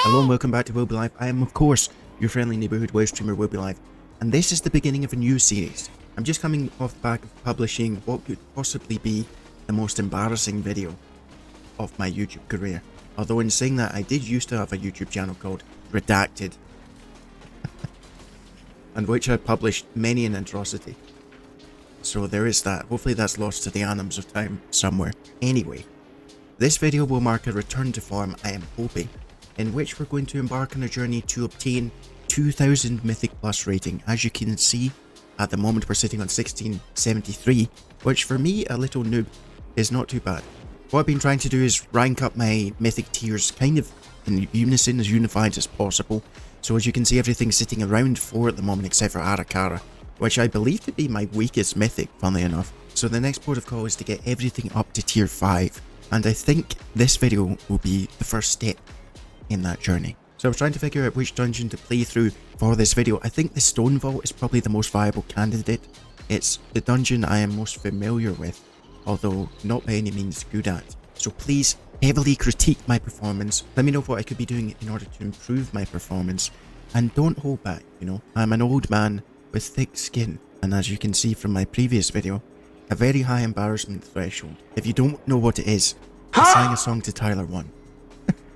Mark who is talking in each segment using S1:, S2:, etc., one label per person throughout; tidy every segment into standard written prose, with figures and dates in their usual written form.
S1: Hello and welcome back to Will Be Live. I am, of course, your friendly neighbourhood web streamer, Will Be Live, and this is the beginning of a new series. I'm just coming off the back of publishing what could possibly be the most embarrassing video of my YouTube career. Although in saying that, I did used to have a YouTube channel called Redacted, and which I published many an atrocity. So there is that. Hopefully that's lost to the annals of time somewhere. Anyway, this video will mark a return to form, I am hoping, in which we're going to embark on a journey to obtain 2000 Mythic Plus rating. As you can see, at the moment we're sitting on 1673, which for me, a little noob, is not too bad. What I've been trying to do is rank up my Mythic tiers kind of in unison, as unified as possible. So as you can see, everything's sitting around 4 at the moment except for Arakara, which I believe to be my weakest Mythic, funnily enough. So the next port of call is to get everything up to tier 5, and I think this video will be the first step in that journey. So I was trying to figure out which dungeon to play through for this video. I think the Stonevault is probably the most viable candidate. It's the dungeon I am most familiar with, although not by any means good at. So please heavily critique my performance. Let me know what I could be doing in order to improve my performance. And don't hold back, you know. I'm an old man with thick skin, and as you can see from my previous video, a very high embarrassment threshold. If you don't know what it is, I sang a song to Tyler 1.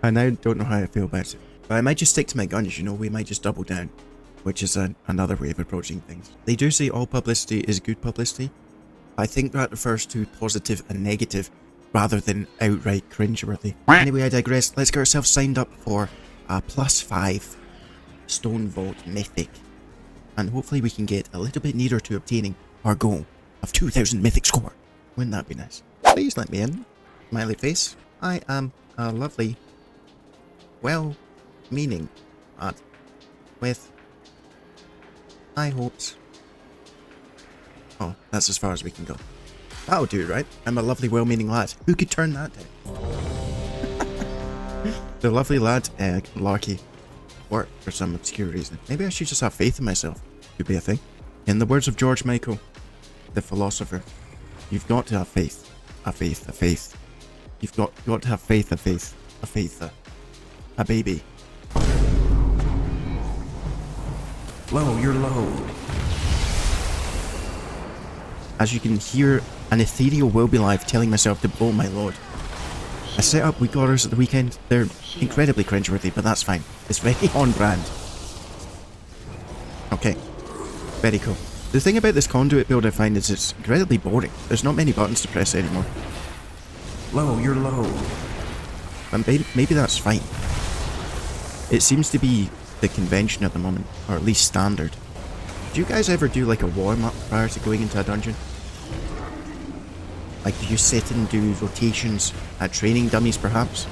S1: I now don't know how I feel about it. But I might just stick to my guns, you know, we might just double down, which is another way of approaching things. They do say all publicity is good publicity. I think that refers to positive and negative, rather than outright cringeworthy. Anyway, I digress. Let's get ourselves signed up for a +5 Stonevault Mythic. And hopefully we can get a little bit nearer to obtaining our goal of 2000 Mythic score. Wouldn't that be nice? Please let me in. Smiley face. I am a lovely, well-meaning lad with high hopes. Oh, that's as far as we can go. That'll do, right? I'm a lovely, well-meaning lad. Who could turn that down? The lovely lad, Larky, work for some obscure reason. Maybe I should just have faith in myself. Could be a thing. In the words of George Michael, the philosopher, you've got to have faith. A faith, a faith. You've got to have faith, a faith. A faith, a baby. Low, you're low. As you can hear, an ethereal Will Be Live telling myself to blow my lord. I set up weak orders at the weekend. They're incredibly cringeworthy, but that's fine. It's very on brand. Okay. Very cool. The thing about this conduit build I find is it's incredibly boring. There's not many buttons to press anymore. Low, you're low. And maybe that's fine. It seems to be the convention at the moment, or at least standard. Do you guys ever do like a warm-up prior to going into a dungeon? Like, do you sit and do rotations at training dummies, perhaps?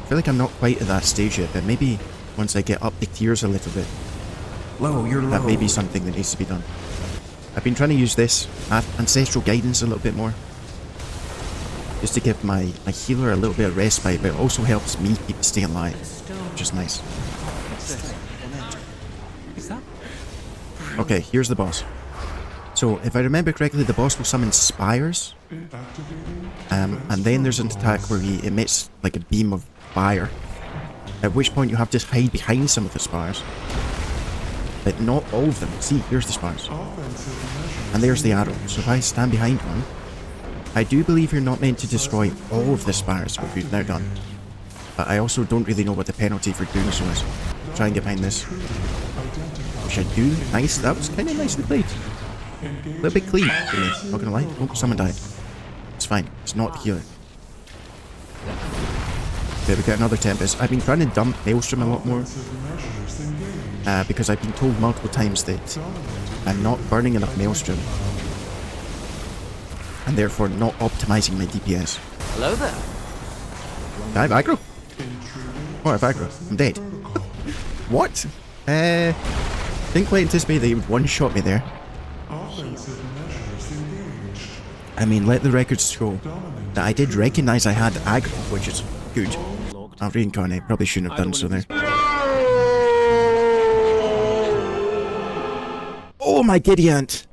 S1: I feel like I'm not quite at that stage yet, but maybe once I get up the tiers a little bit, low, you're low. That may be something that needs to be done. I've been trying to use this ancestral guidance a little bit more, just to give my healer a little bit of respite, but it also helps me keep staying alive, which is nice. Okay, here's the boss. So, if I remember correctly, the boss will summon spires, and then there's an attack where he emits like a beam of fire, at which point you have to hide behind some of the spires, but not all of them. See, here's the spires, and there's the arrow. So if I stand behind one, I do believe you're not meant to destroy all of the spires, which we've now done, but I also don't really know what the penalty for doing so is. Try and get behind this, which I do. Nice, that was kind of nicely played. A little bit clean for me, not gonna lie. Oh, someone died. It's fine, it's not healing. Okay, we get another Tempest. I've been trying to dump Maelstrom a lot more, because I've been told multiple times that I'm not burning enough Maelstrom, and therefore not optimizing my DPS.
S2: Hello there.
S1: I have aggro? Oh, I have aggro. I'm dead. What? Didn't quite anticipate that he would one-shot me there. I mean, let the records show that I did recognize I had aggro, which is good. I'll reincarnate. Probably shouldn't have done so there. Oh my giddy aunt!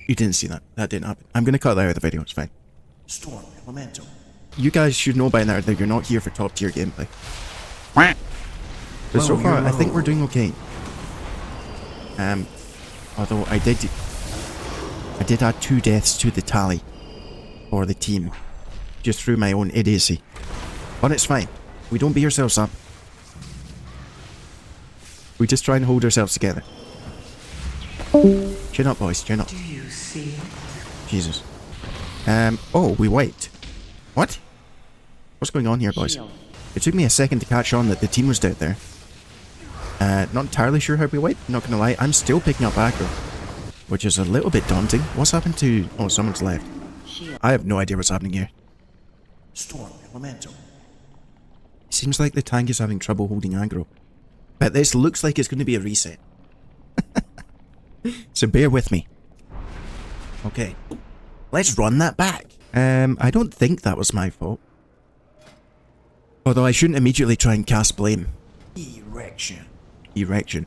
S1: You didn't see that. That didn't happen. I'm gonna cut that out of the video. It's fine. Storm Elemental. you guys should know by now that you're not here for top tier gameplay. But so far, I think we're doing okay. Although I did add 2 deaths to the tally for the team, just through my own idiocy. But it's fine. We don't beat ourselves up. We just try and hold ourselves together. Chin up, boys. Chin up.
S2: Do you see it?
S1: Jesus. Oh, we wiped. What? What's going on here, boys? It took me a second to catch on that the team was out there. Not entirely sure how we wiped, not gonna lie. I'm still picking up aggro, which is a little bit daunting. What's happened to... Oh, someone's left. I have no idea what's happening here. Storm Elemental. Seems like the tank is having trouble holding aggro. But this looks like it's going to be a reset. So bear with me. Okay. Let's run that back. I don't think that was my fault. Although I shouldn't immediately try and cast blame. Erection.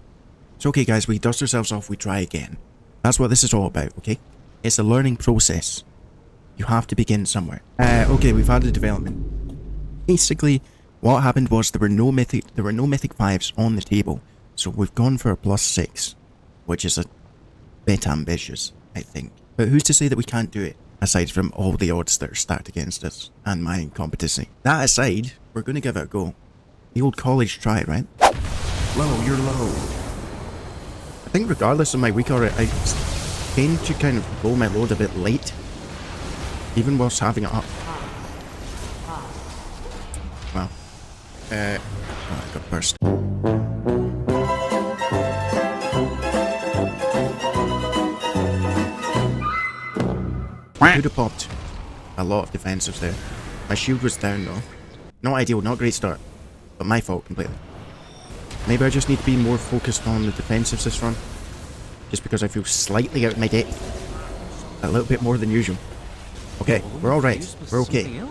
S1: It's okay, guys. We dust ourselves off. We try again. That's what this is all about, okay? It's a learning process. You have to begin somewhere. Okay, we've had a development. Basically, what happened was there were no mythic 5s on the table. So we've gone for a +6, which is a bit ambitious, I think. But who's to say that we can't do it? Aside from all the odds that are stacked against us, and my incompetency. That aside, we're going to give it a go. The old college try, right? Low, you're low. I think regardless of my weak aura, I tend to kind of roll my load a bit late. Even whilst having it up. Wow. Oh, I got burst. I could have popped a lot of defensives there. My shield was down though. Not ideal, not a great start. But my fault completely. Maybe I just need to be more focused on the defensives this run. Just because I feel slightly out of my depth. A little bit more than usual. Okay, we're alright. We're okay. I'm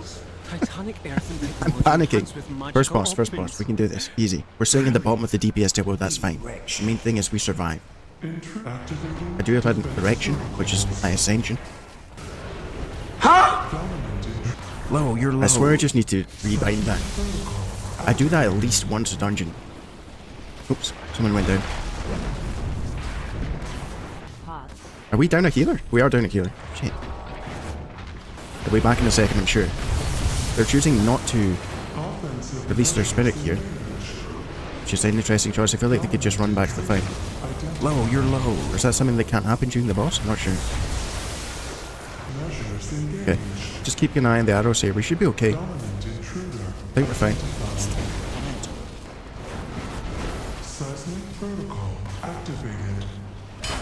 S1: panicking. First boss. We can do this. Easy. We're sitting at the bottom of the DPS table, that's fine. The main thing is we survive. I do have an erection, which is my ascension. Low, you're low. I swear I just need to rebind that. I do that at least once a dungeon. Oops, someone went down. Are we down a healer? We are down a healer. Shit. I'll be back in a second, I'm sure. They're choosing not to release their spirit here, which is an interesting choice. I feel like they could just run back to the fight. Low, you're low. Is that something that can't happen during the boss? I'm not sure. Okay, just keep an eye on the arrows here. We should be okay. I think we're fine.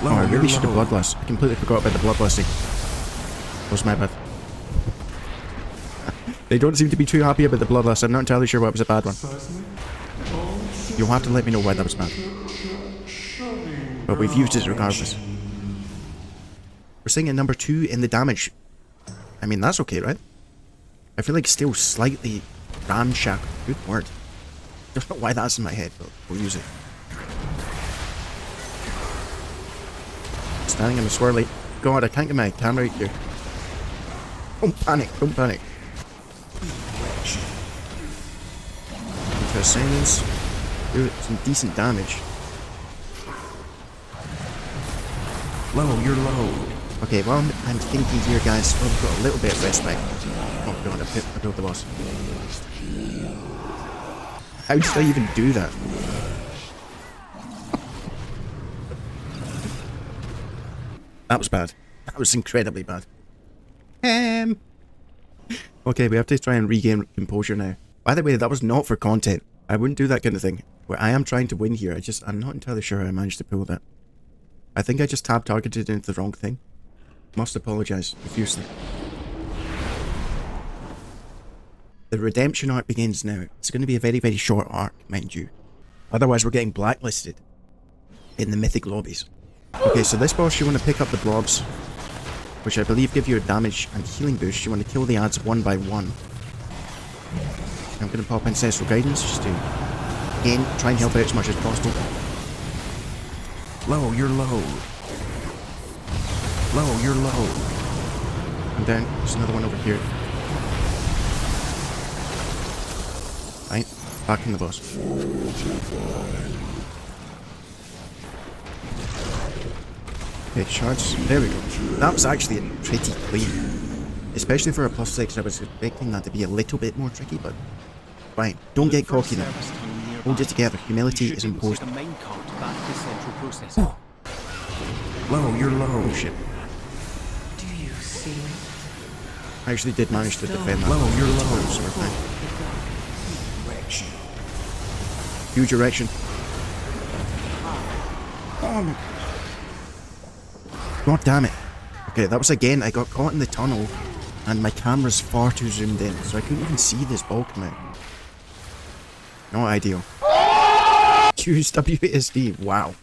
S1: Oh, I really should have bloodlust. I completely forgot about the bloodlusting. That was my bad. They don't seem to be too happy about the bloodlust. I'm not entirely sure why it was a bad one. You'll have to let me know why that was bad. But we've used it regardless. We're sitting at number 2 in the damage. I mean, that's okay, right? I feel like still slightly ramshackle. Good word. Don't know why that's in my head, but we'll use it. Standing in the swirly. God, I can't get my camera out here. Don't panic, don't panic. Into ascendance. Do some decent damage. Low, you're low. Okay, well, I'm thinking here, guys. Oh, we've got a little bit of respite. Oh god, I built the boss. How did I even do that? That was bad. That was incredibly bad. Okay, we have to try and regain composure now. By the way, that was not for content. I wouldn't do that kind of thing. Where I am trying to win here, I'm not entirely sure how I managed to pull that. I think I just tab-targeted into the wrong thing. Must apologise profusely. The redemption arc begins now. It's going to be a very, very short arc, mind you. Otherwise, we're getting blacklisted in the mythic lobbies. Okay, so this boss, you want to pick up the blobs, which I believe give you a damage and healing boost. You want to kill the ads one by one. I'm going to pop Ancestral Guidance just to, again, try and help out as much as possible. Low, you're low. Low, you're low. I'm down. There's another one over here. Back in the boss. Okay, shards. There we go. That was actually pretty clean. Especially for a +6, I was expecting that to be a little bit more tricky, but fine. Don't get cocky now. Hold it together. Humility is important. Oh. Low, you're low. Oh shit.
S2: Do you see it?
S1: I actually did manage to defend that. Low, you're low. So we're fine. Huge erection. Oh my. God damn it. Okay, that was again, I got caught in the tunnel and my camera's far too zoomed in, so I couldn't even see this ball come out. Not ideal. Use WASD, wow.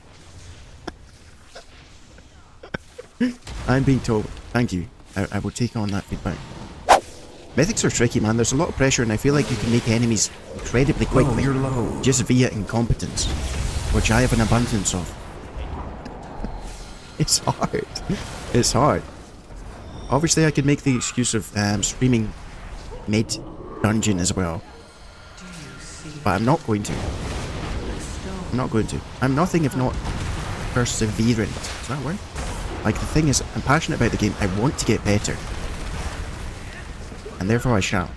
S1: I'm being told. Thank you. I will take on that feedback. Mythics are tricky, man. There's a lot of pressure and I feel like you can make enemies incredibly quickly. You're low. Just via incompetence, which I have an abundance of. It's hard. It's hard. Obviously, I could make the excuse of streaming mid-dungeon as well. But I'm not going to. I'm not going to. I'm nothing if not perseverant. Does that work? Like, the thing is, I'm passionate about the game. I want to get better. And therefore I shall.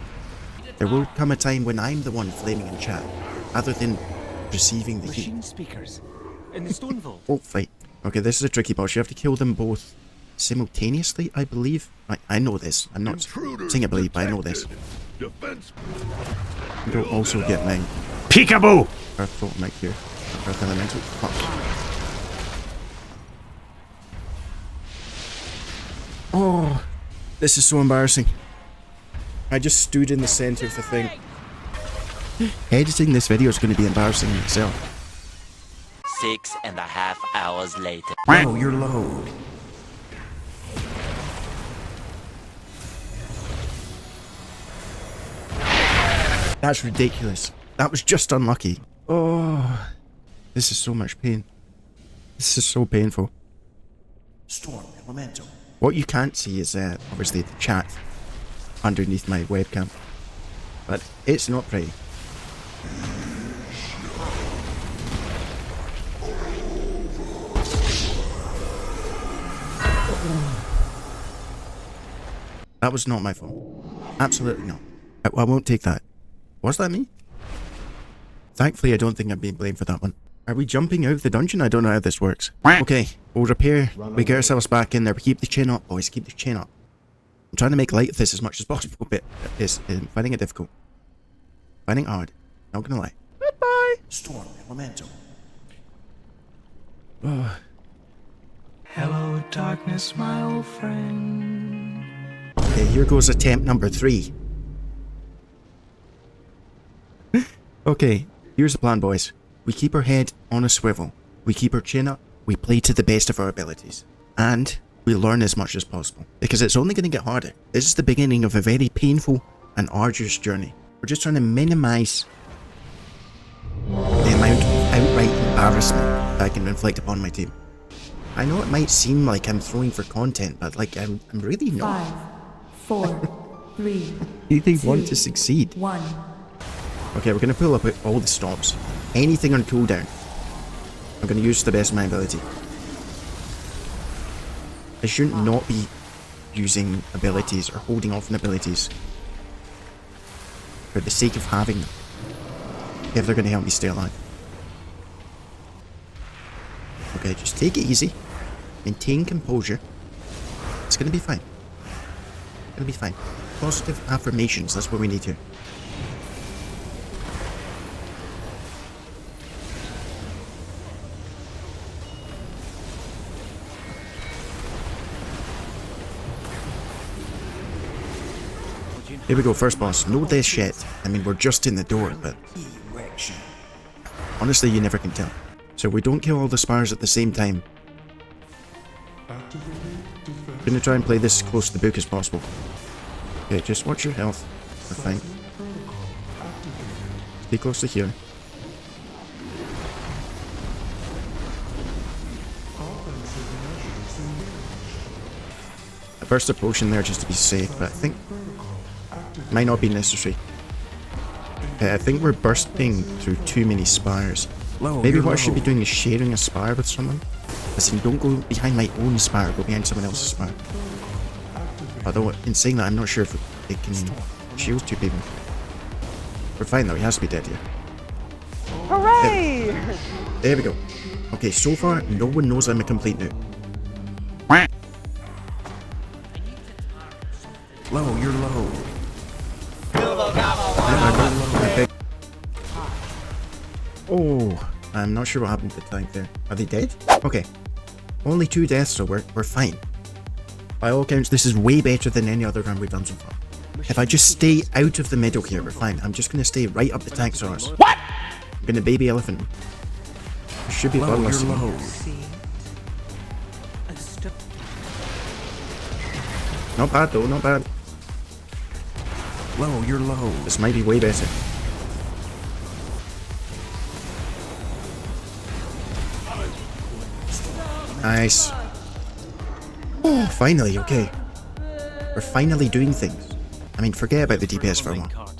S1: There will come a time when I'm the one flaming in chat, rather than receiving the heat.
S2: Speakers in the Stonevault.
S1: Oh, fight. Okay, this is a tricky boss. You have to kill them both simultaneously, I believe. I know this. I'm not saying I believe, but I know this. You don't also get mine.
S3: Peekaboo!
S1: Earth Totem right here. Earth Elemental. Fuck. Oh, this is so embarrassing. I just stood in the center of the thing. Editing this video is going to be embarrassing in itself.
S4: 6.5 hours later.
S1: Oh, you're low. That's ridiculous. That was just unlucky. Oh, this is so much pain. This is so painful. Storm Elemental. What you can't see is obviously the chat underneath my webcam, but it's not pretty. That was not my fault. Absolutely not. I won't take that. Was that me? Thankfully, I don't think I'm being blamed for that one. Are we jumping out of the dungeon? I don't know how this works. Okay, we'll repair. We get ourselves back in there. We keep the chin up, boys. Keep the chin up. I'm trying to make light of this as much as possible, but it's finding it difficult. Finding it hard. Not gonna lie. Goodbye. Storm Elemental. Oh.
S2: Hello, darkness, my old friend.
S1: Okay, here goes attempt number 3. Okay, here's the plan, boys. We keep our head on a swivel. We keep our chin up. We play to the best of our abilities. And we learn as much as possible. Because it's only going to get harder. This is the beginning of a very painful and arduous journey. We're just trying to minimize the amount of outright embarrassment that I can inflict upon my team. I know it might seem like I'm throwing for content, but like I'm really not.
S5: 5, 4, 3.
S1: They want to succeed.
S5: 1.
S1: Okay, we're going to pull up all the stops. Anything on cooldown. I'm going to use the best of my ability. I shouldn't not be using abilities or holding off on abilities for the sake of having them, if they're going to help me stay alive. Okay, just take it easy. Maintain composure. It's going to be fine. It's going to be fine. Positive affirmations, that's what we need here. Here we go, first boss. No death shit. I mean, we're just in the door, but honestly, you never can tell. So we don't kill all the spires at the same time. I'm gonna try and play this as close to the book as possible. Okay, just watch your health. We're fine. Stay close to here. I burst a potion there just to be safe, but I think it might not be necessary. I think we're bursting through too many spires. Maybe what I should be doing is sharing a spire with someone. As in, don't go behind my own spire, go behind someone else's spire. Although, in saying that, I'm not sure if it can shield 2 people. We're fine though, he has to be dead here.
S3: Hooray!
S1: There we go. Okay, so far, no one knows I'm a complete noob.
S4: Low, you're low.
S1: Okay. Oh, I'm not sure what happened to the tank there. Are they dead? Okay. Only 2 deaths, so we're fine. By all accounts, this is way better than any other run we've done so far. If I just stay out of the middle here, we're fine. I'm just going to stay right up the tank source. What? I'm going to baby elephant. It should be bloodless. Not bad though, not bad.
S4: Low, you're low.
S1: This might be way better. Nice. Oh, finally, okay. We're finally doing things. I mean, forget about the DPS for a while.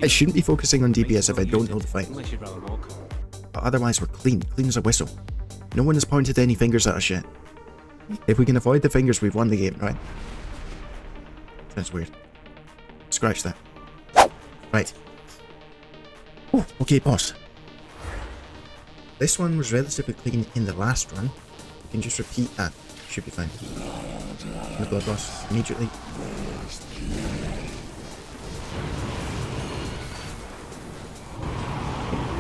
S1: I shouldn't be focusing on DPS if I don't know the fight. But otherwise, we're clean. Clean as a whistle. No one has pointed any fingers at us yet. If we can avoid the fingers, we've won the game, right? Sounds weird. Scratch that. Right. Oh, okay, boss. This one was relatively clean in the last run. We can just repeat that. Should be fine. The blood boss immediately.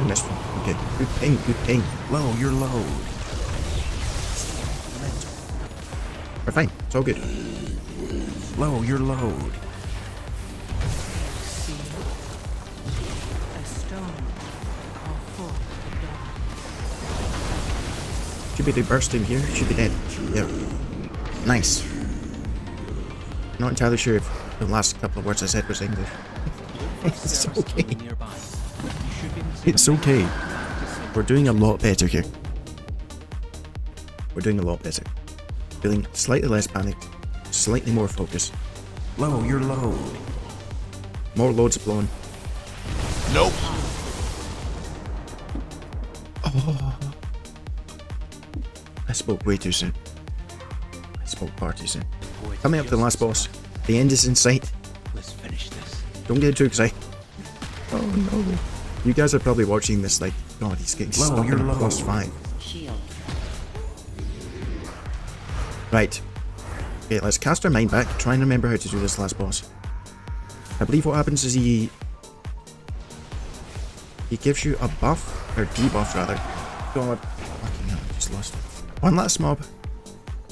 S1: And this one. Okay. Good ping, good ping.
S4: Low, you're low.
S1: We're fine. It's all good.
S4: Low, you're low. Should be bursting here. Should be dead. Yeah. Nice. Not entirely sure if the last couple of words I said was English. It's okay. It's okay. We're doing a lot better here. We're doing a lot better. Feeling slightly less panicked, slightly more focused. Low, you're low.
S1: More loads blown.
S4: Nope.
S1: Oh. I spoke way too soon. I spoke far too soon. Coming up to the last boss. The end is in sight.
S2: Let's finish this.
S1: Don't get too excited. Oh no. You guys are probably watching this like, God, he's getting
S4: Low,
S1: stuck
S4: you're
S1: in
S4: low.
S1: +5. Right. Okay, let's cast our mind back. Try and remember how to do this last boss. I believe what happens is he gives you a buff, or debuff rather. God. Fucking hell, I just lost it. One last mob.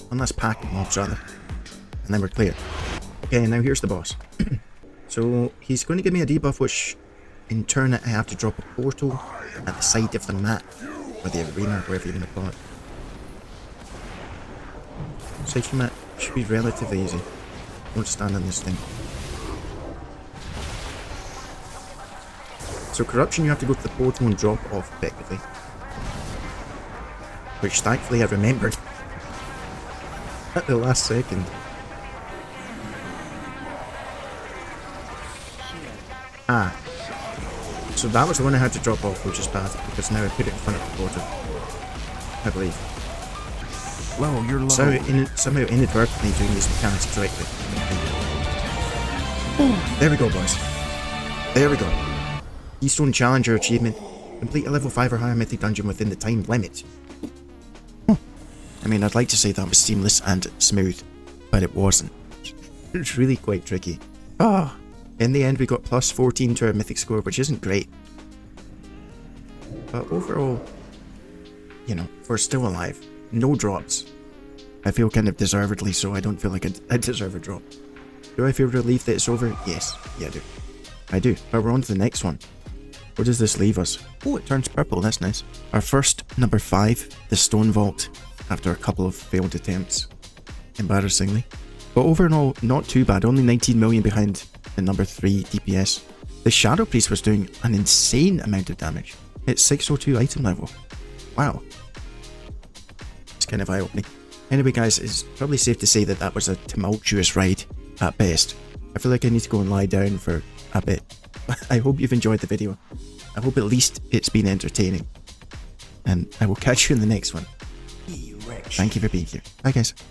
S1: One last pack of mobs rather. And then we're clear. Okay, now here's the boss. So he's going to give me a debuff which in turn I have to drop a portal at the side of the map. Or the arena, wherever you're going to call it. Aside from that, it should be relatively easy. Don't stand on this thing. So corruption, you have to go to the portal and drop off effectively. Which thankfully I remembered at the last second. Ah. So that was the one I had to drop off, which is bad, because now I put it in front of the portal. I believe.
S4: Low, you're low.
S1: Somehow inadvertently doing these mechanics correctly. Oh, there we go, boys. There we go. Keystone Challenger achievement. Complete a level 5 or higher mythic dungeon within the time limit. I mean, I'd like to say that was seamless and smooth, but it wasn't. It's really quite tricky. Ah, in the end we got plus 14 to our mythic score, which isn't great. But overall, you know, we're still alive. No drops. I feel kind of deservedly so. I don't feel like I deserve a drop. Do I feel relieved that it's over? Yes. Yeah, I do. I do. But we're on to the next one. Where does this leave us? Oh, it turns purple. That's nice. Our first, number 5, the Stonevault, after a couple of failed attempts. Embarrassingly. But overall, not too bad. Only 19 million behind the number 3 DPS. The Shadow Priest was doing an insane amount of damage. It's 602 item level. Wow. It's kind of eye-opening. Anyway guys, it's probably safe to say that that was a tumultuous ride at best. I feel like I need to go and lie down for a bit. I hope you've enjoyed the video. I hope at least it's been entertaining. And I will catch you in the next one. Thank you for being here. Bye guys.